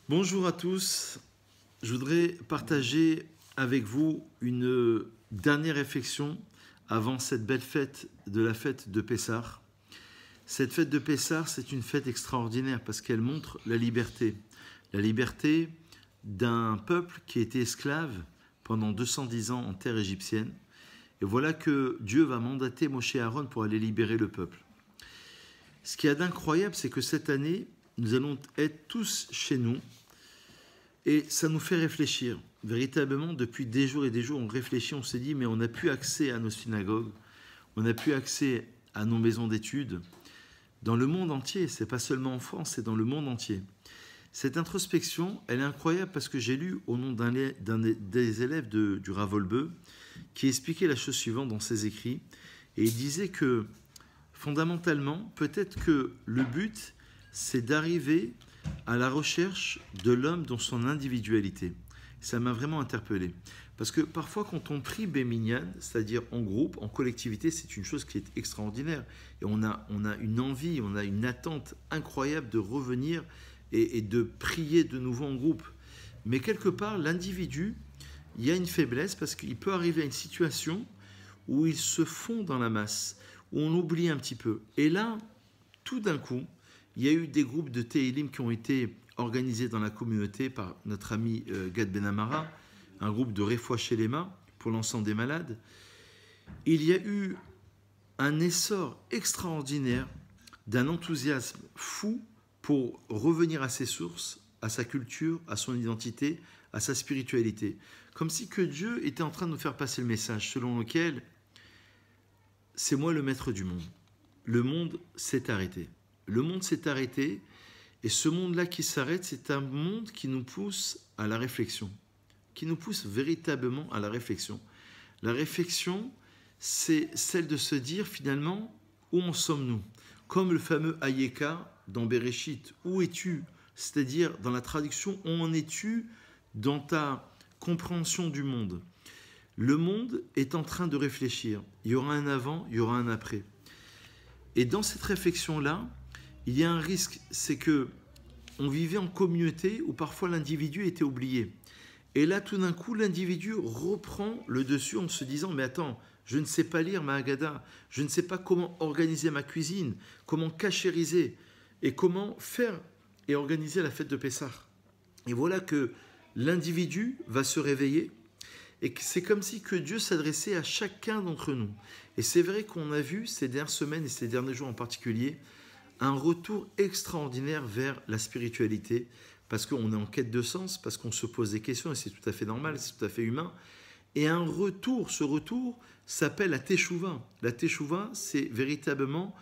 Bonjour à tous, je voudrais partager avec vous une dernière réflexion avant cette belle fête de la fête de Pessah. Cette fête de Pessah, c'est une fête extraordinaire parce qu'elle montre la liberté d'un peuple qui était esclave pendant 210 ans en terre égyptienne. Et voilà que Dieu va mandater Moshe et Aaron pour aller libérer le peuple. Ce qu'il y a d'incroyable, c'est que cette année, nous allons être tous chez nous et ça nous fait réfléchir. Véritablement, depuis des jours et des jours, on réfléchit, on s'est dit, mais on n'a plus accès à nos synagogues, on n'a plus accès à nos maisons d'études. Dans le monde entier, c'est pas seulement en France, c'est dans le monde entier. Cette introspection, elle est incroyable parce que j'ai lu au nom d'un des élèves du Rav Wolbe qui expliquait la chose suivante dans ses écrits. Et il disait que, fondamentalement, peut-être que le but, c'est d'arriver à la recherche de l'homme dans son individualité. Ça m'a vraiment interpellé. Parce que parfois, quand on prie Béminyan, c'est-à-dire en groupe, en collectivité, c'est une chose qui est extraordinaire. Et on a une envie, on a une attente incroyable de revenir et de prier de nouveau en groupe. Mais quelque part, l'individu, il y a une faiblesse parce qu'il peut arriver à une situation où il se fond dans la masse, où on oublie un petit peu. Et là, tout d'un coup, il y a eu des groupes de Tehillim qui ont été organisés dans la communauté par notre ami Gad Ben Amara, un groupe de Refoua Shelema pour l'ensemble des malades. Il y a eu un essor extraordinaire d'un enthousiasme fou pour revenir à ses sources, à sa culture, à son identité, à sa spiritualité. Comme si que Dieu était en train de nous faire passer le message selon lequel c'est moi le maître du monde. Le monde s'est arrêté. Le monde s'est arrêté et ce monde-là qui s'arrête, c'est un monde qui nous pousse à la réflexion, qui nous pousse véritablement à la réflexion. La réflexion, c'est celle de se dire finalement, où en sommes-nous? Comme le fameux Hayeka dans Bereshit, où es-tu? C'est-à-dire dans la traduction, où en es-tu dans ta compréhension du monde? Le monde est en train de réfléchir. Il y aura un avant, il y aura un après. Et dans cette réflexion-là, il y a un risque, c'est que on vivait en communauté où parfois l'individu était oublié. Et là, tout d'un coup, l'individu reprend le dessus en se disant « Mais attends, je ne sais pas lire ma Haggadah, je ne sais pas comment organiser ma cuisine, comment cachériser et comment faire et organiser la fête de Pessah. » Et voilà que l'individu va se réveiller et c'est comme si que Dieu s'adressait à chacun d'entre nous. Et c'est vrai qu'on a vu ces dernières semaines et ces derniers jours en particulier un retour extraordinaire vers la spiritualité, parce qu'on est en quête de sens, parce qu'on se pose des questions, et c'est tout à fait normal, c'est tout à fait humain. Et un retour, ce retour s'appelle la Teshuvah. La Teshuvah, c'est véritablement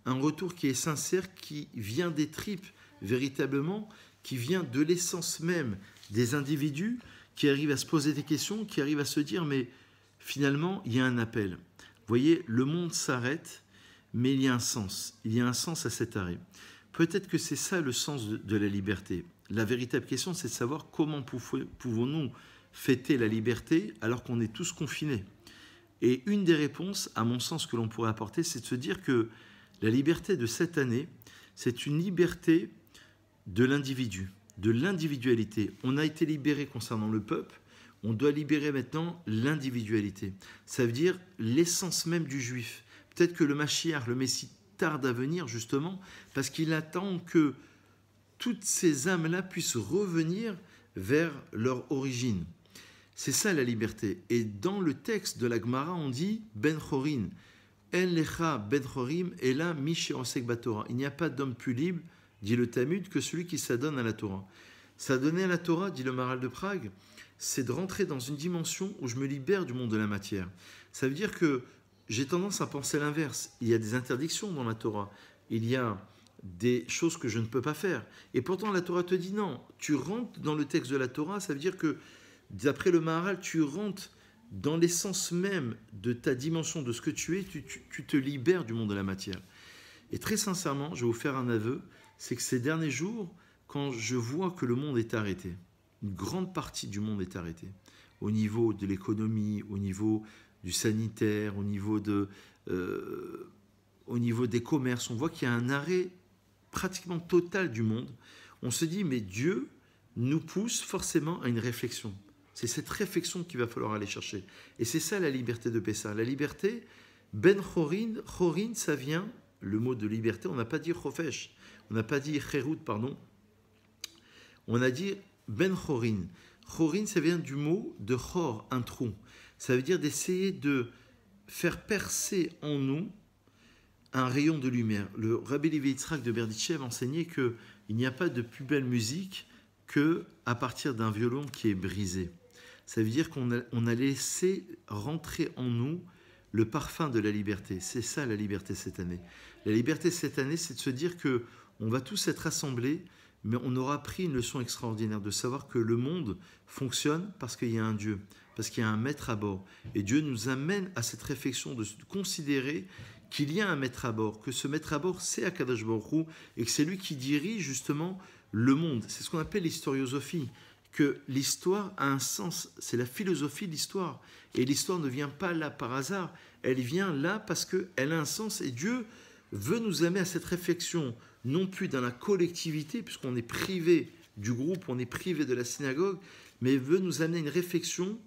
un retour qui est sincère, qui vient des tripes, véritablement, qui vient de l'essence même des individus, qui arrivent à se poser des questions, qui arrivent à se dire, mais finalement, il y a un appel. Vous voyez, le monde s'arrête, mais il y a un sens à cet arrêt. Peut-être que c'est ça le sens de la liberté. La véritable question, c'est de savoir comment pouvons-nous fêter la liberté alors qu'on est tous confinés. Et une des réponses, à mon sens, que l'on pourrait apporter, c'est de se dire que la liberté de cette année, c'est une liberté de l'individu, de l'individualité. On a été libéré concernant le peuple, on doit libérer maintenant l'individualité. Ça veut dire l'essence même du juif. Peut-être que le Mashiach, le Messie, tarde à venir justement parce qu'il attend que toutes ces âmes-là puissent revenir vers leur origine. C'est ça la liberté. Et dans le texte de la Gemara, on dit Ben Chorin, En lecha Ben Chorim, et là Mishéosek Batora. Il n'y a pas d'homme plus libre, dit le Talmud, que celui qui s'adonne à la Torah. S'adonner à la Torah, dit le Maharal de Prague, c'est de rentrer dans une dimension où je me libère du monde de la matière. Ça veut dire que j'ai tendance à penser l'inverse. Il y a des interdictions dans la Torah. Il y a des choses que je ne peux pas faire. Et pourtant, la Torah te dit non. Tu rentres dans le texte de la Torah, ça veut dire que, d'après le Maharal, tu rentres dans l'essence même de ta dimension, de ce que tu es, tu te libères du monde de la matière. Et très sincèrement, je vais vous faire un aveu, c'est que ces derniers jours, quand je vois que le monde est arrêté, une grande partie du monde est arrêtée, au niveau de l'économie, au niveau du sanitaire, au niveau des commerces, on voit qu'il y a un arrêt pratiquement total du monde. On se dit, mais Dieu nous pousse forcément à une réflexion. C'est cette réflexion qu'il va falloir aller chercher. Et c'est ça la liberté de Pessah. La liberté, ben chorin, chorin, ça vient, le mot de liberté, on n'a pas dit chofesh, on n'a pas dit cherut, pardon, on a dit ben chorin. Chorin, ça vient du mot de chor, un trou. Ça veut dire d'essayer de faire percer en nous un rayon de lumière. Le Rabbi Levi Yitzhak de Berditchev enseignait qu'il n'y a pas de plus belle musique qu'à partir d'un violon qui est brisé. Ça veut dire qu'on a laissé rentrer en nous le parfum de la liberté. C'est ça la liberté cette année. La liberté cette année, c'est de se dire qu'on va tous être rassemblés, mais on aura appris une leçon extraordinaire de savoir que le monde fonctionne parce qu'il y a un Dieu, parce qu'il y a un maître à bord. Et Dieu nous amène à cette réflexion de considérer qu'il y a un maître à bord, que ce maître à bord, c'est Akadosh Baruch Hu, et que c'est lui qui dirige justement le monde. C'est ce qu'on appelle l'historiosophie, que l'histoire a un sens, c'est la philosophie de l'histoire. Et l'histoire ne vient pas là par hasard, elle vient là parce qu'elle a un sens, et Dieu veut nous amener à cette réflexion, non plus dans la collectivité, puisqu'on est privé du groupe, on est privé de la synagogue, mais veut nous amener à une réflexion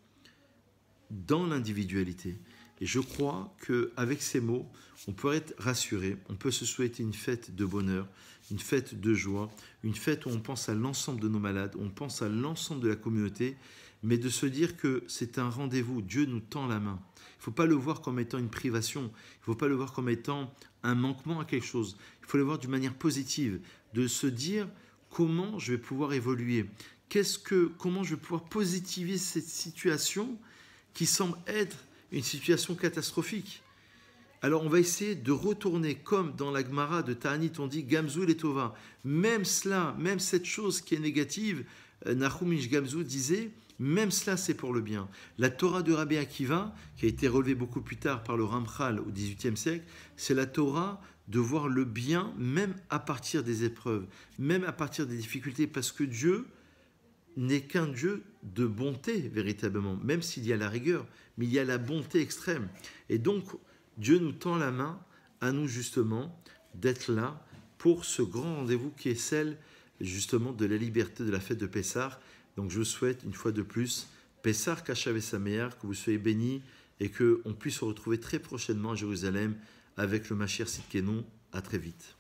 dans l'individualité. Et je crois qu'avec ces mots, on peut être rassuré, on peut se souhaiter une fête de bonheur, une fête de joie, une fête où on pense à l'ensemble de nos malades, on pense à l'ensemble de la communauté, mais de se dire que c'est un rendez-vous, Dieu nous tend la main. Il ne faut pas le voir comme étant une privation, il ne faut pas le voir comme étant un manquement à quelque chose, il faut le voir d'une manière positive, de se dire comment je vais pouvoir évoluer, comment je vais pouvoir positiver cette situation qui semble être une situation catastrophique. Alors on va essayer de retourner, comme dans la Gemara de Ta'anit, on dit Gamzu letova. Même cela, même cette chose qui est négative, Nahum Ish Gamzu disait, même cela c'est pour le bien. La Torah de Rabbi Akiva, qui a été relevée beaucoup plus tard par le Ramchal au XVIIIe siècle, c'est la Torah de voir le bien même à partir des épreuves, même à partir des difficultés, parce que Dieu n'est qu'un Dieu de bonté véritablement, même s'il y a la rigueur, mais il y a la bonté extrême. Et donc, Dieu nous tend la main à nous justement d'être là pour ce grand rendez-vous qui est celle justement de la liberté de la fête de Pessah. Donc je vous souhaite une fois de plus Pessah Kashav et Sameach, que vous soyez bénis et qu'on puisse se retrouver très prochainement à Jérusalem avec le Mashiach Sidkenon. À très vite.